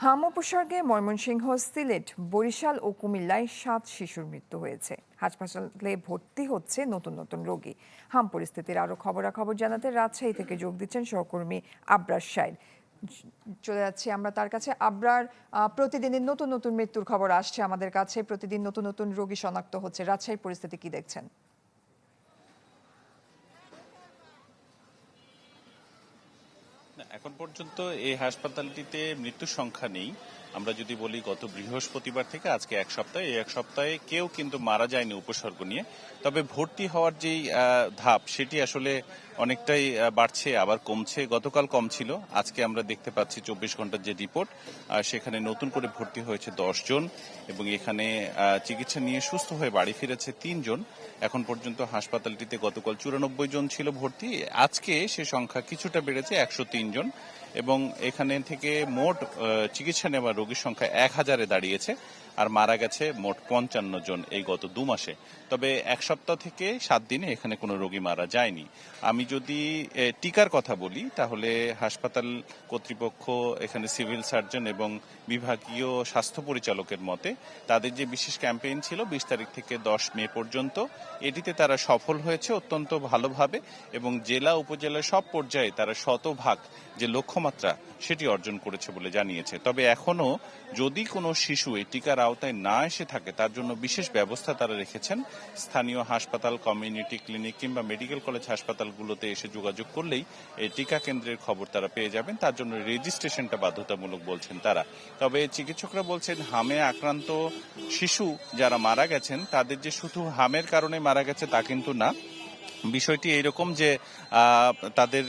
হাম উপসর্গে ময়মনসিংহ, সিলেট, বরিশাল ও কুমিল্লায় 7 শিশুর মৃত্যু হয়েছে। হাসপাতালে ভর্তি হচ্ছে নতুন নতুন রোগী। হাম পরিস্থিতির আরো খবরাখবর জানাতে রাজশাহী থেকে যোগ দিচ্ছেন সহকর্মী আবরার সাইদ। চলে যাচ্ছি আমরা তার কাছে। আবরার, প্রতিদিনই নতুন নতুন মৃত্যুর খবর আসছে আমাদের কাছে, প্রতিদিন নতুন নতুন রোগী শনাক্ত হচ্ছে। রাজশাহীর পরিস্থিতি কি দেখছেন? এখন পর্যন্ত এই হাসপাতালটিতে মৃত্যুর সংখ্যা নেই। আমরা যদি বলি গত বৃহস্পতিবার থেকে আজকে এক সপ্তাহে কেউ কিন্তু মারা যায়নি উপসর্গ নিয়ে। তবে ভর্তি হওয়ার যেই ধাপ সেটি আসলে অনেকটাই বাড়ছে আবার কমছে। গতকাল কম ছিল, আজকে আমরা দেখতে পাচ্ছি 24 ঘন্টার যে রিপোর্ট সেখানে নতুন করে ভর্তি হয়েছে 10 জন এবং এখানে চিকিৎসা নিয়ে সুস্থ হয়ে বাড়ি ফিরেছে 3 জন। এখন পর্যন্ত হাসপাতালটিতে গতকাল 94 জন ছিল ভর্তি, আজকে সে সংখ্যা কিছুটা বেড়েছে 103 জন এবং এখানে থেকে মোট চিকিৎসা নেওয়া রোগীর সংখ্যা 1000-এ দাঁড়িয়েছে আর মারা গেছে মোট 55 জন এই গত 2 মাসে। তবে এক সপ্তাহ থেকে 7 দিনে এখানে কোনো রোগী মারা যায়নি। আমি যদি টিকার কথা বলি তাহলে হাসপাতাল কর্তৃপক্ষ, এখানে সিভিল সার্জন এবং বিভাগীয় স্বাস্থ্য পরিচালকের মতে তাদের যে বিশেষ ক্যাম্পেইন ছিল 20 তারিখ থেকে 10 মে পর্যন্ত, এটিতে তারা সফল হয়েছে অত্যন্ত ভালোভাবে এবং জেলা উপজেলার সব পর্যায়ে তারা শতভাগ যে লক্ষ্যমাত্রা সেটি অর্জন করেছে বলে জানিয়েছে। তবে এখনো যদি কোনো শিশু এই টিকার আওতায় না এসে থাকে তার জন্য বিশেষ ব্যবস্থা তারা রেখেছেন। স্থানীয় হাসপাতাল, কমিউনিটি ক্লিনিক কিংবা মেডিকেল কলেজ হাসপাতালগুলোতে এসে যোগাযোগ করলেই এই টিকা কেন্দ্রের খবর তারা পেয়ে যাবেন। তার জন্য রেজিস্ট্রেশনটা বাধ্যতামূলক বলছেন তারা। তবে চিকিৎসকরা বলছেন হামে আক্রান্ত শিশু যারা মারা গেছেন তাদের যে শুধু হামের কারণে মারা গেছে তা কিন্তু না। বিষয়টি এইরকম যে তাদের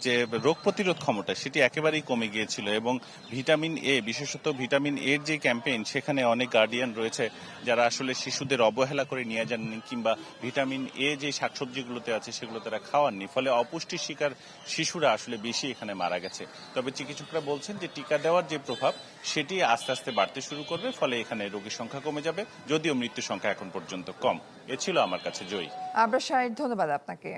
যে রোগ প্রতিরোধ ক্ষমতা সেটি একেবারেই কমে গিয়েছিল এবং ভিটামিন এ, বিশেষত ভিটামিন এর যে ক্যাম্পেইন, সেখানে অনেক গার্ডিয়ান রয়েছে যারা আসলে শিশুদের অবহেলা করে নিয়ে যাননি কিংবা ভিটামিন এ যে শাকসবজিগুলোতে আছে সেগুলো তারা খাওয়াননি, ফলে অপুষ্টির শিকার শিশুরা আসলে বেশি এখানে মারা গেছে। তবে চিকিৎসকরা বলছেন যে টিকা দেওয়ার যে প্রভাব সেটি আস্তে আস্তে বাড়তে শুরু করবে, ফলে এখানে রোগীর সংখ্যা কমে যাবে, যদিও মৃত্যুর সংখ্যা এখন পর্যন্ত কম। এ ছিল আমার কাছে জয়ী। আবরার সাইদ, ধন্যবাদ আপনাকে।